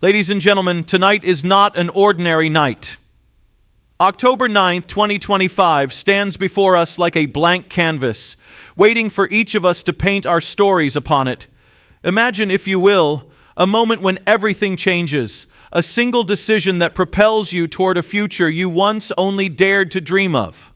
Ladies and gentlemen, tonight is not an ordinary night. October 9th, 2025 stands before us like a blank canvas, waiting for each of us to paint our stories upon it. Imagine, if you will, a moment when everything changes, a single decision that propels you toward a future you once only dared to dream of.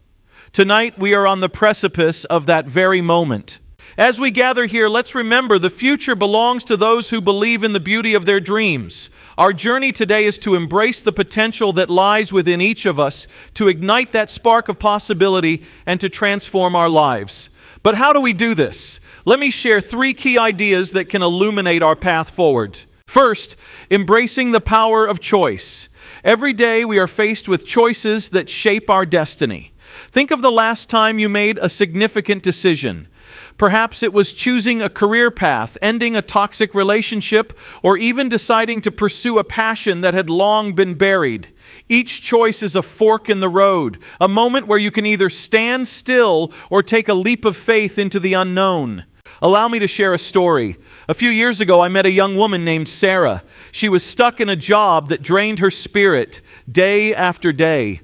Tonight, we are on the precipice of that very moment. As we gather here, let's remember the future belongs to those who believe in the beauty of their dreams. Our journey today is to embrace the potential that lies within each of us, to ignite that spark of possibility, and to transform our lives. But how do we do this? Let me share 3 key ideas that can illuminate our path forward. First, embracing the power of choice. Every day we are faced with choices that shape our destiny. Think of the last time you made a significant decision. Perhaps it was choosing a career path, ending a toxic relationship, or even deciding to pursue a passion that had long been buried. Each choice is a fork in the road, a moment where you can either stand still or take a leap of faith into the unknown. Allow me to share a story. A few years ago, I met a young woman named Sarah. She was stuck in a job that drained her spirit day after day.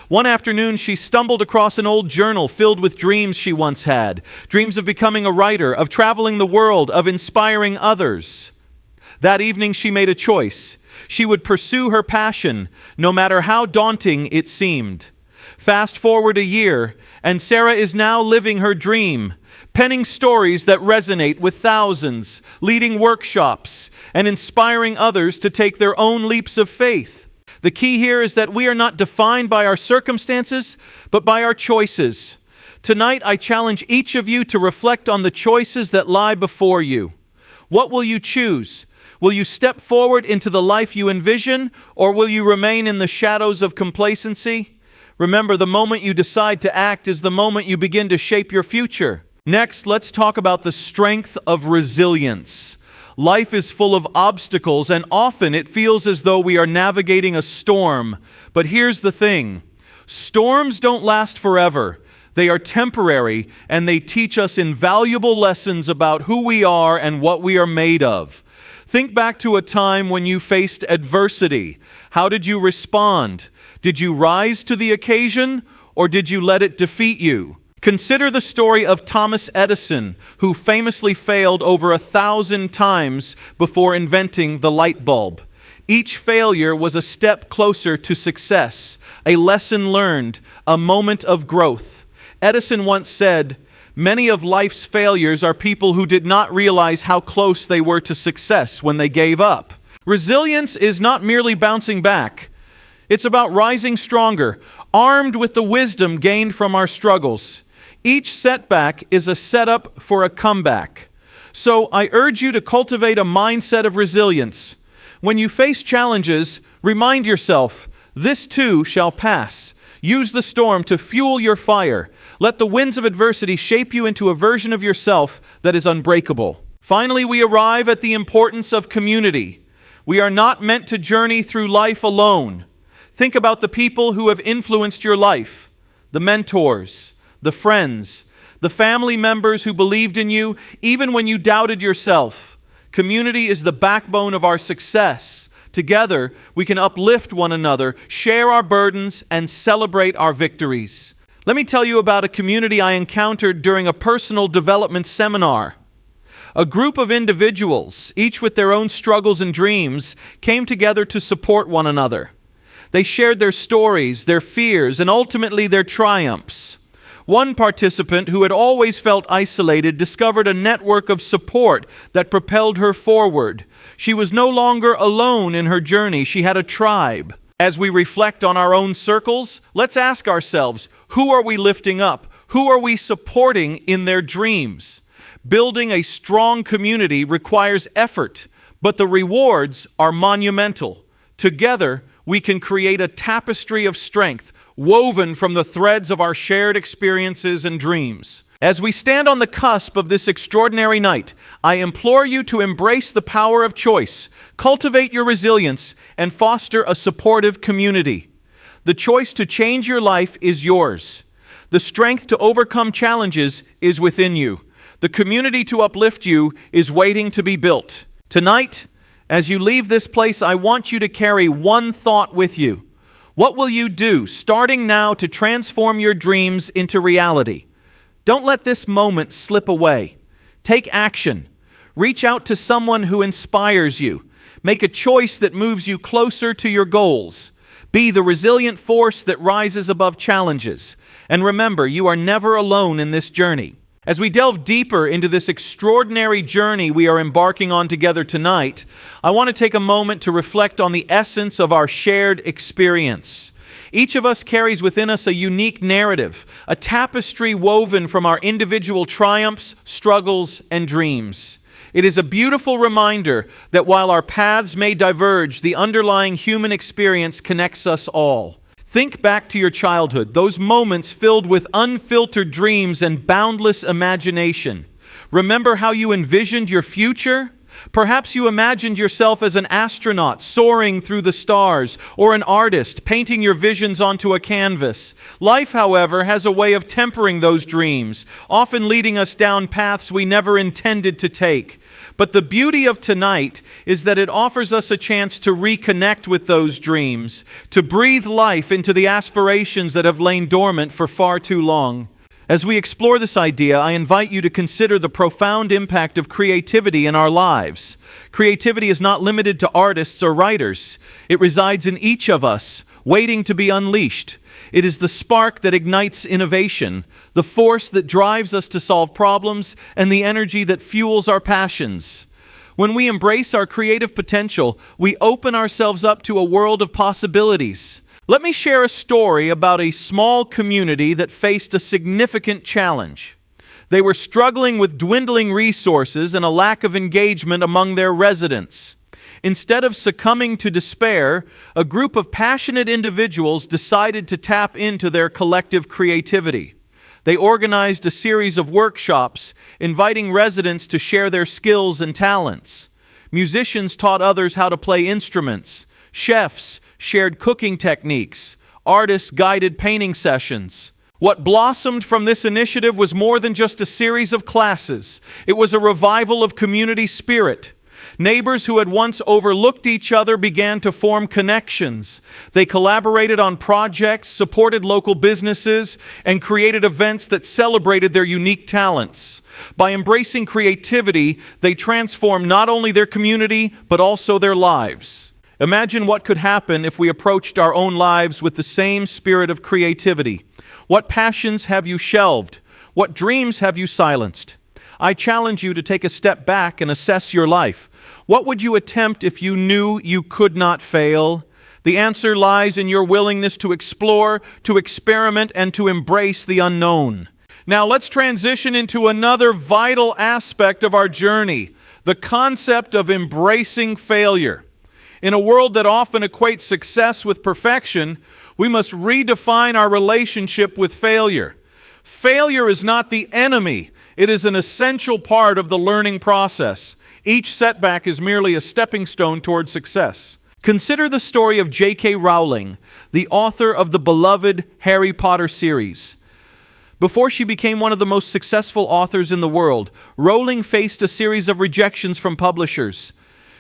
One afternoon, she stumbled across an old journal filled with dreams she once had. Dreams of becoming a writer, of traveling the world, of inspiring others. That evening, she made a choice. She would pursue her passion, no matter how daunting it seemed. Fast forward a year, and Sarah is now living her dream, penning stories that resonate with thousands, leading workshops, and inspiring others to take their own leaps of faith. The key here is that we are not defined by our circumstances, but by our choices. Tonight, I challenge each of you to reflect on the choices that lie before you. What will you choose? Will you step forward into the life you envision, or will you remain in the shadows of complacency? Remember, the moment you decide to act is the moment you begin to shape your future. Next, let's talk about the strength of resilience. Life is full of obstacles, and often it feels as though we are navigating a storm. But here's the thing: storms don't last forever. They are temporary, and they teach us invaluable lessons about who we are and what we are made of. Think back to a time when you faced adversity. How did you respond? Did you rise to the occasion, or did you let it defeat you? Consider the story of Thomas Edison, who famously failed over 1,000 times before inventing the light bulb. Each failure was a step closer to success, a lesson learned, a moment of growth. Edison once said, "Many of life's failures are people who did not realize how close they were to success when they gave up." Resilience is not merely bouncing back. It's about rising stronger, armed with the wisdom gained from our struggles. Each setback is a setup for a comeback. So I urge you to cultivate a mindset of resilience. When you face challenges, remind yourself, this too shall pass. Use the storm to fuel your fire. Let the winds of adversity shape you into a version of yourself that is unbreakable. Finally, we arrive at the importance of community. We are not meant to journey through life alone. Think about the people who have influenced your life, the mentors, the friends, the family members who believed in you even when you doubted yourself. Community is the backbone of our success. Together, we can uplift one another, share our burdens, and celebrate our victories. Let me tell you about a community I encountered during a personal development seminar. A group of individuals, each with their own struggles and dreams, came together to support one another. They shared their stories, their fears, and ultimately their triumphs. One participant who had always felt isolated discovered a network of support that propelled her forward. She was no longer alone in her journey. She had a tribe. As we reflect on our own circles, let's ask ourselves, who are we lifting up? Who are we supporting in their dreams? Building a strong community requires effort, but the rewards are monumental. Together, we can create a tapestry of strength, woven from the threads of our shared experiences and dreams. As we stand on the cusp of this extraordinary night, I implore you to embrace the power of choice, cultivate your resilience, and foster a supportive community. The choice to change your life is yours. The strength to overcome challenges is within you. The community to uplift you is waiting to be built. Tonight, As you leave this place, I want you to carry one thought with you. What will you do, starting now, to transform your dreams into reality? Don't let this moment slip away. Take action. Reach out to someone who inspires you. Make a choice that moves you closer to your goals. Be the resilient force that rises above challenges. And remember, you are never alone in this journey. As we delve deeper into this extraordinary journey we are embarking on together tonight, I want to take a moment to reflect on the essence of our shared experience. Each of us carries within us a unique narrative, a tapestry woven from our individual triumphs, struggles, and dreams. It is a beautiful reminder that while our paths may diverge, the underlying human experience connects us all. Think back to your childhood, those moments filled with unfiltered dreams and boundless imagination. Remember how you envisioned your future? Perhaps you imagined yourself as an astronaut soaring through the stars, or an artist painting your visions onto a canvas. Life, however, has a way of tempering those dreams, often leading us down paths we never intended to take. But the beauty of tonight is that it offers us a chance to reconnect with those dreams, to breathe life into the aspirations that have lain dormant for far too long. As we explore this idea, I invite you to consider the profound impact of creativity in our lives. Creativity is not limited to artists or writers. It resides in each of us, waiting to be unleashed. It is the spark that ignites innovation, the force that drives us to solve problems, and the energy that fuels our passions. When we embrace our creative potential, we open ourselves up to a world of possibilities. Let me share a story about a small community that faced a significant challenge. They were struggling with dwindling resources and a lack of engagement among their residents. Instead of succumbing to despair, a group of passionate individuals decided to tap into their collective creativity. They organized a series of workshops, inviting residents to share their skills and talents. Musicians taught others how to play instruments. Chefs shared cooking techniques. Artists guided painting sessions. What blossomed from this initiative was more than just a series of classes. It was a revival of community spirit. Neighbors who had once overlooked each other began to form connections. They collaborated on projects, supported local businesses, and created events that celebrated their unique talents. By embracing creativity, they transformed not only their community, but also their lives. Imagine what could happen if we approached our own lives with the same spirit of creativity. What passions have you shelved? What dreams have you silenced? I challenge you to take a step back and assess your life. What would you attempt if you knew you could not fail? The answer lies in your willingness to explore, to experiment, and to embrace the unknown. Now let's transition into another vital aspect of our journey, the concept of embracing failure. In a world that often equates success with perfection, we must redefine our relationship with failure. Failure is not the enemy. It is an essential part of the learning process. Each setback is merely a stepping stone toward success. Consider the story of J.K. Rowling, the author of the beloved Harry Potter series. Before she became one of the most successful authors in the world, Rowling faced a series of rejections from publishers.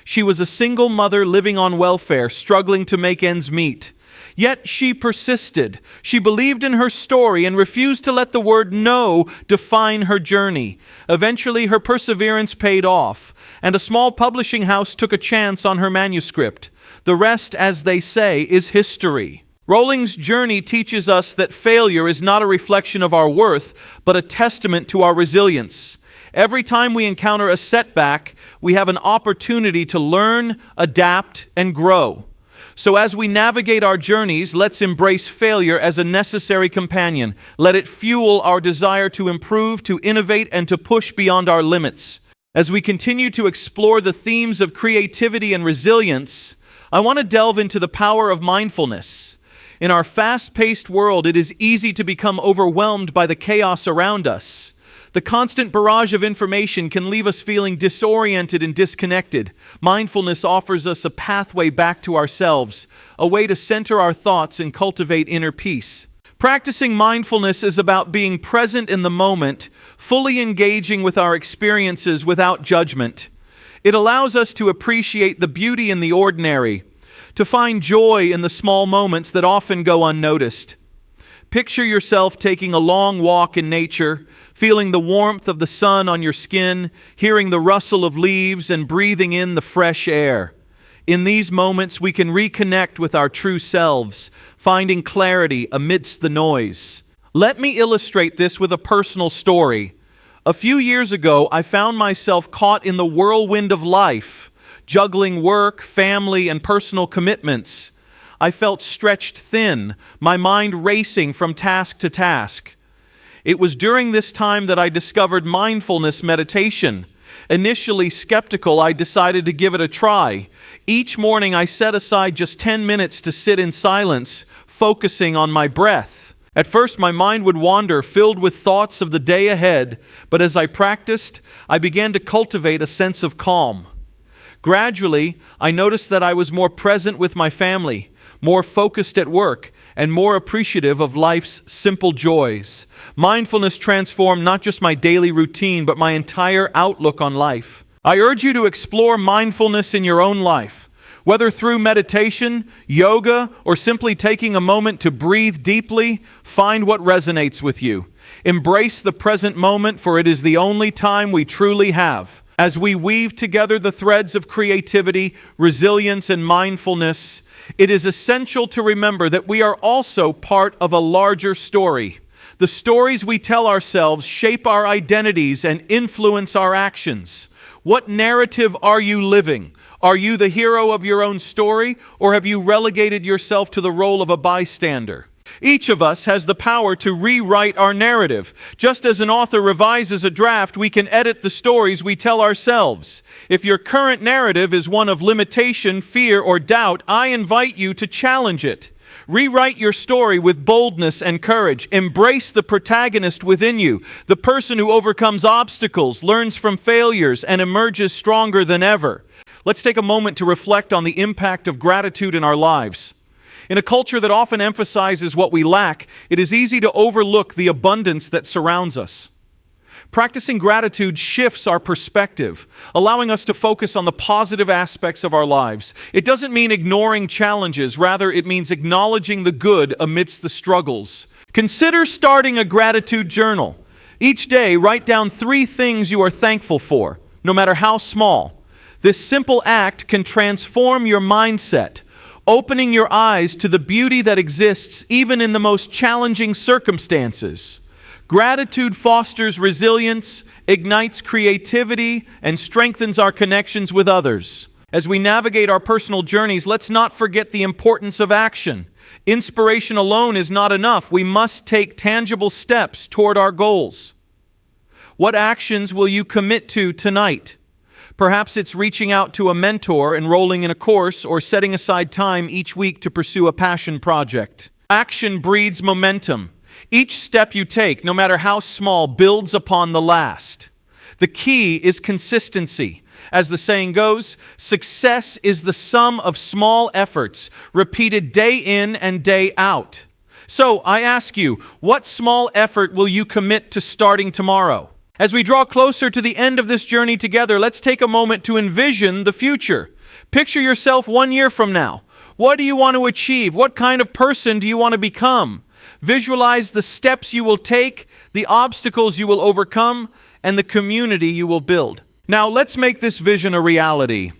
She was a single mother living on welfare, struggling to make ends meet. Yet she persisted. She believed in her story and refused to let the word no define her journey. Eventually, her perseverance paid off, and a small publishing house took a chance on her manuscript. The rest, as they say, is history. Rowling's journey teaches us that failure is not a reflection of our worth, but a testament to our resilience. Every time we encounter a setback, we have an opportunity to learn, adapt, and grow. So as we navigate our journeys, let's embrace failure as a necessary companion. Let it fuel our desire to improve, to innovate, and to push beyond our limits. As we continue to explore the themes of creativity and resilience, I want to delve into the power of mindfulness. In our fast-paced world, it is easy to become overwhelmed by the chaos around us. The constant barrage of information can leave us feeling disoriented and disconnected. Mindfulness offers us a pathway back to ourselves, a way to center our thoughts and cultivate inner peace. Practicing mindfulness is about being present in the moment, fully engaging with our experiences without judgment. It allows us to appreciate the beauty in the ordinary, to find joy in the small moments that often go unnoticed. Picture yourself taking a long walk in nature, feeling the warmth of the sun on your skin, hearing the rustle of leaves, and breathing in the fresh air. In these moments, we can reconnect with our true selves, finding clarity amidst the noise. Let me illustrate this with a personal story. A few years ago, I found myself caught in the whirlwind of life, juggling work, family, and personal commitments. I felt stretched thin, my mind racing from task to task. It was during this time that I discovered mindfulness meditation. Initially skeptical, I decided to give it a try. Each morning I set aside just 10 minutes to sit in silence, focusing on my breath. At first my mind would wander, filled with thoughts of the day ahead, but as I practiced, I began to cultivate a sense of calm. Gradually, I noticed that I was more present with my family, more focused at work, and more appreciative of life's simple joys. Mindfulness transformed not just my daily routine, but my entire outlook on life. I urge you to explore mindfulness in your own life. Whether through meditation, yoga, or simply taking a moment to breathe deeply, find what resonates with you. Embrace the present moment, for it is the only time we truly have. As we weave together the threads of creativity, resilience, and mindfulness, it is essential to remember that we are also part of a larger story. The stories we tell ourselves shape our identities and influence our actions. What narrative are you living? Are you the hero of your own story, or have you relegated yourself to the role of a bystander? Each of us has the power to rewrite our narrative. Just as an author revises a draft, we can edit the stories we tell ourselves. If your current narrative is one of limitation, fear, or doubt, I invite you to challenge it. Rewrite your story with boldness and courage. Embrace the protagonist within you, the person who overcomes obstacles, learns from failures, and emerges stronger than ever. Let's take a moment to reflect on the impact of gratitude in our lives. In a culture that often emphasizes what we lack, it is easy to overlook the abundance that surrounds us. Practicing gratitude shifts our perspective, allowing us to focus on the positive aspects of our lives. It doesn't mean ignoring challenges, rather it means acknowledging the good amidst the struggles. Consider starting a gratitude journal. Each day, write down 3 things you are thankful for, no matter how small. This simple act can transform your mindset, opening your eyes to the beauty that exists even in the most challenging circumstances. Gratitude fosters resilience, ignites creativity, and strengthens our connections with others. As we navigate our personal journeys, let's not forget the importance of action. Inspiration alone is not enough. We must take tangible steps toward our goals. What actions will you commit to tonight? Perhaps it's reaching out to a mentor, enrolling in a course, or setting aside time each week to pursue a passion project. Action breeds momentum. Each step you take, no matter how small, builds upon the last. The key is consistency. As the saying goes, success is the sum of small efforts, repeated day in and day out. So I ask you, what small effort will you commit to starting tomorrow? As we draw closer to the end of this journey together, let's take a moment to envision the future. Picture yourself 1 year from now. What do you want to achieve? What kind of person do you want to become? Visualize the steps you will take, the obstacles you will overcome, and the community you will build. Now, let's make this vision a reality.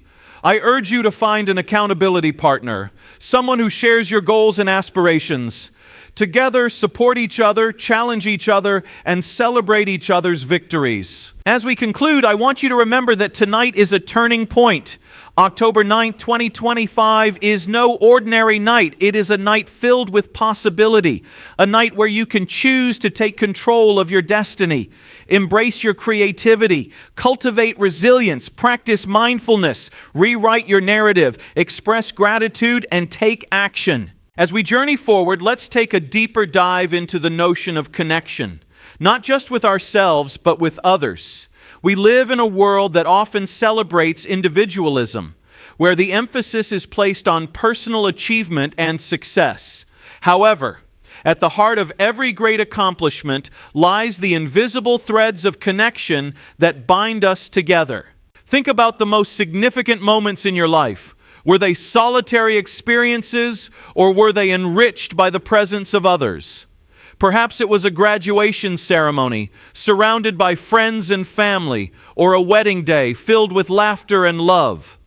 I urge you to find an accountability partner, someone who shares your goals and aspirations. Together, support each other, challenge each other, and celebrate each other's victories. As we conclude, I want you to remember that tonight is a turning point. October 9th, 2025 is no ordinary night. It is a night filled with possibility, a night where you can choose to take control of your destiny, embrace your creativity, cultivate resilience, practice mindfulness, rewrite your narrative, express gratitude, and take action. As we journey forward, let's take a deeper dive into the notion of connection, not just with ourselves, but with others. We live in a world that often celebrates individualism, where the emphasis is placed on personal achievement and success. However, at the heart of every great accomplishment lies the invisible threads of connection that bind us together. Think about the most significant moments in your life. Were they solitary experiences, or were they enriched by the presence of others? Perhaps it was a graduation ceremony, surrounded by friends and family, or a wedding day filled with laughter and love.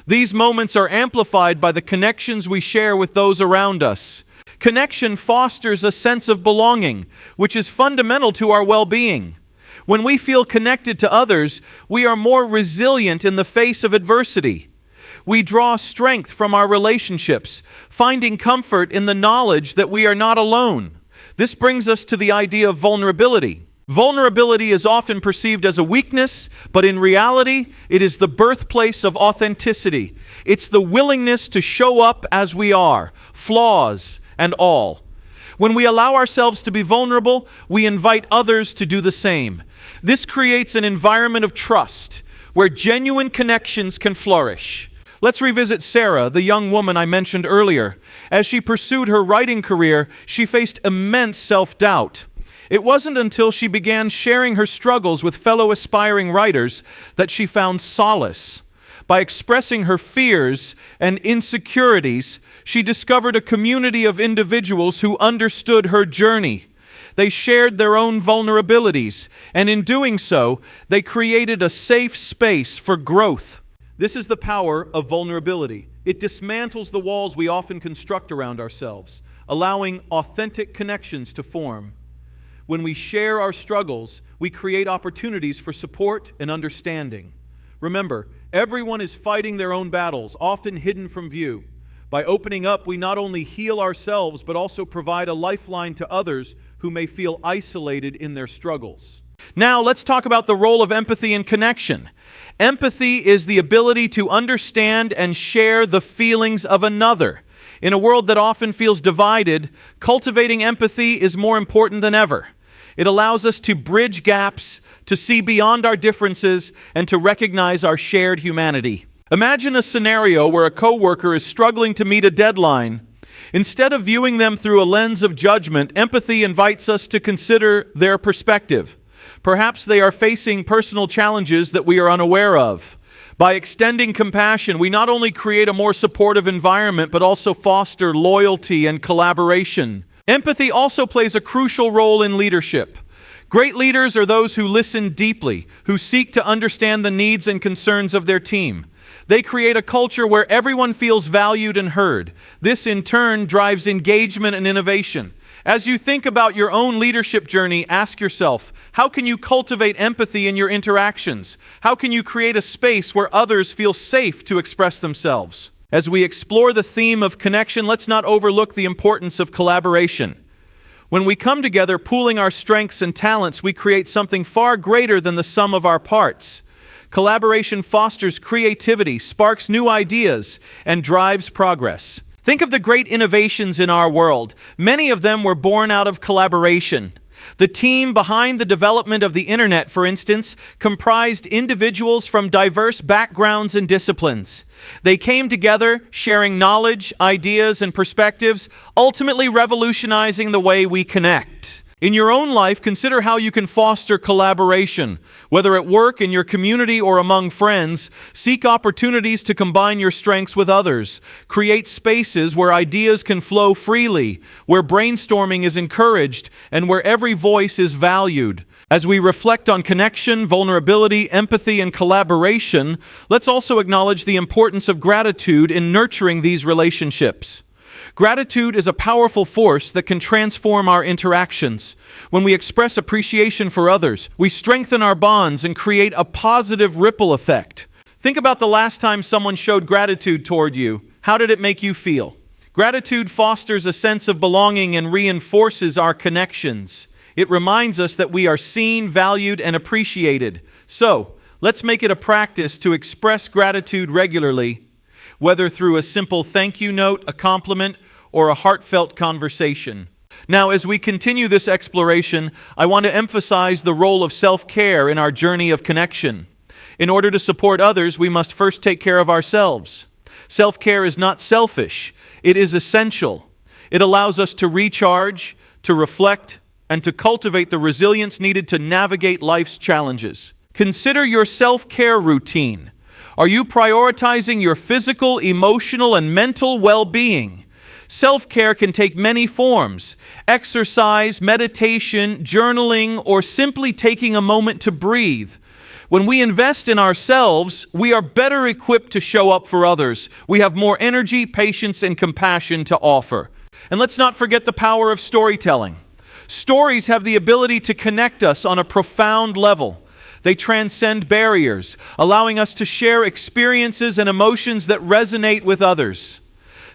These moments are amplified by the connections we share with those around us. Connection fosters a sense of belonging, which is fundamental to our well-being. When we feel connected to others, we are more resilient in the face of adversity. We draw strength from our relationships, finding comfort in the knowledge that we are not alone. This brings us to the idea of vulnerability. Vulnerability is often perceived as a weakness, but in reality, it is the birthplace of authenticity. It's the willingness to show up as we are, flaws and all. When we allow ourselves to be vulnerable, we invite others to do the same. This creates an environment of trust where genuine connections can flourish. Let's revisit Sarah, the young woman I mentioned earlier. As she pursued her writing career, she faced immense self-doubt. It wasn't until she began sharing her struggles with fellow aspiring writers that she found solace. By expressing her fears and insecurities, she discovered a community of individuals who understood her journey. They shared their own vulnerabilities, and in doing so, they created a safe space for growth. This is the power of vulnerability. It dismantles the walls we often construct around ourselves, allowing authentic connections to form. When we share our struggles, we create opportunities for support and understanding. Remember, everyone is fighting their own battles, often hidden from view. By opening up, we not only heal ourselves, but also provide a lifeline to others who may feel isolated in their struggles. Now, let's talk about the role of empathy and connection. Empathy is the ability to understand and share the feelings of another. In a world that often feels divided, cultivating empathy is more important than ever. It allows us to bridge gaps, to see beyond our differences, and to recognize our shared humanity. Imagine a scenario where a coworker is struggling to meet a deadline. Instead of viewing them through a lens of judgment, empathy invites us to consider their perspective. Perhaps they are facing personal challenges that we are unaware of. By extending compassion, we not only create a more supportive environment, but also foster loyalty and collaboration. Empathy also plays a crucial role in leadership. Great leaders are those who listen deeply, who seek to understand the needs and concerns of their team. They create a culture where everyone feels valued and heard. This, in turn, drives engagement and innovation. As you think about your own leadership journey, ask yourself, how can you cultivate empathy in your interactions? How can you create a space where others feel safe to express themselves? As we explore the theme of connection, let's not overlook the importance of collaboration. When we come together, pooling our strengths and talents, we create something far greater than the sum of our parts. Collaboration fosters creativity, sparks new ideas, and drives progress. Think of the great innovations in our world. Many of them were born out of collaboration. The team behind the development of the internet, for instance, comprised individuals from diverse backgrounds and disciplines. They came together, sharing knowledge, ideas, and perspectives, ultimately revolutionizing the way we connect. In your own life, consider how you can foster collaboration. Whether at work, in your community, or among friends, seek opportunities to combine your strengths with others. Create spaces where ideas can flow freely, where brainstorming is encouraged, and where every voice is valued. As we reflect on connection, vulnerability, empathy, and collaboration, let's also acknowledge the importance of gratitude in nurturing these relationships. Gratitude is a powerful force that can transform our interactions. When we express appreciation for others, we strengthen our bonds and create a positive ripple effect. Think about the last time someone showed gratitude toward you. How did it make you feel? Gratitude fosters a sense of belonging and reinforces our connections. It reminds us that we are seen, valued, and appreciated. So, let's make it a practice to express gratitude regularly, whether through a simple thank you note, a compliment, or a heartfelt conversation. Now, as we continue this exploration, I want to emphasize the role of self-care in our journey of connection. In order to support others, we must first take care of ourselves. Self-care is not selfish. It is essential. It allows us to recharge, to reflect, and to cultivate the resilience needed to navigate life's challenges. Consider your self-care routine. Are you prioritizing your physical, emotional, and mental well-being? Self-care can take many forms: exercise, meditation, journaling, or simply taking a moment to breathe. When we invest in ourselves, we are better equipped to show up for others. We have more energy, patience, and compassion to offer. And let's not forget the power of storytelling. Stories have the ability to connect us on a profound level. They transcend barriers, allowing us to share experiences and emotions that resonate with others.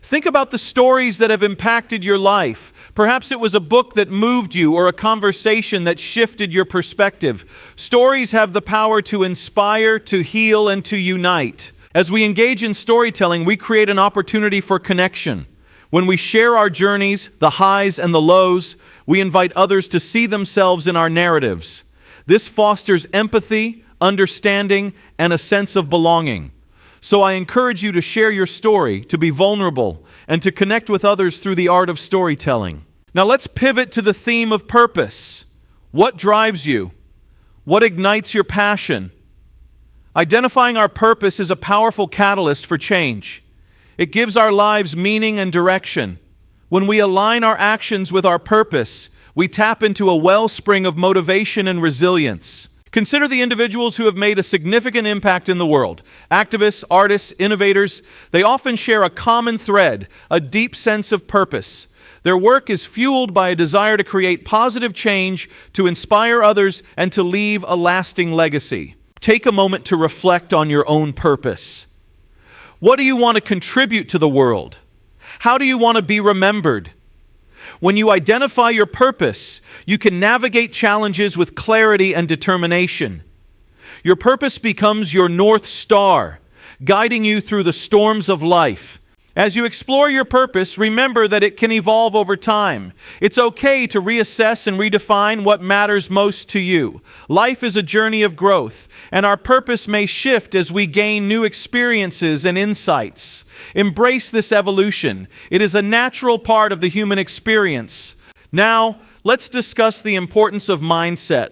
Think about the stories that have impacted your life. Perhaps it was a book that moved you or a conversation that shifted your perspective. Stories have the power to inspire, to heal, and to unite. As we engage in storytelling, we create an opportunity for connection. When we share our journeys, the highs and the lows, we invite others to see themselves in our narratives. This fosters empathy, understanding, and a sense of belonging. So I encourage you to share your story, to be vulnerable, and to connect with others through the art of storytelling. Now let's pivot to the theme of purpose. What drives you? What ignites your passion? Identifying our purpose is a powerful catalyst for change. It gives our lives meaning and direction. When we align our actions with our purpose, we tap into a wellspring of motivation and resilience. Consider the individuals who have made a significant impact in the world. Activists, artists, innovators, they often share a common thread, a deep sense of purpose. Their work is fueled by a desire to create positive change, to inspire others, and to leave a lasting legacy. Take a moment to reflect on your own purpose. What do you want to contribute to the world? How do you want to be remembered? When you identify your purpose, you can navigate challenges with clarity and determination. Your purpose becomes your North Star, guiding you through the storms of life. As you explore your purpose, remember that it can evolve over time. It's okay to reassess and redefine what matters most to you. Life is a journey of growth, and our purpose may shift as we gain new experiences and insights. Embrace this evolution. It is a natural part of the human experience. Now, let's discuss the importance of mindset.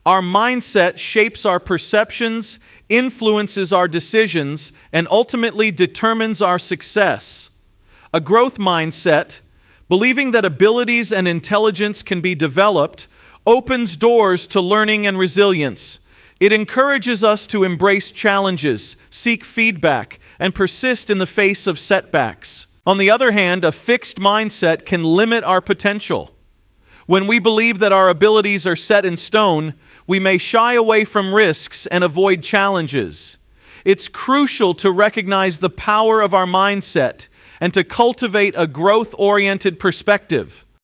Our mindset shapes our perceptions, influences our decisions, and ultimately determines our success. A growth mindset, believing that abilities and intelligence can be developed, opens doors to learning and resilience. It encourages us to embrace challenges, seek feedback, and persist in the face of setbacks. On the other hand, a fixed mindset can limit our potential. When we believe that our abilities are set in stone, we may shy away from risks and avoid challenges. It's crucial to recognize the power of our mindset and to cultivate a growth-oriented perspective.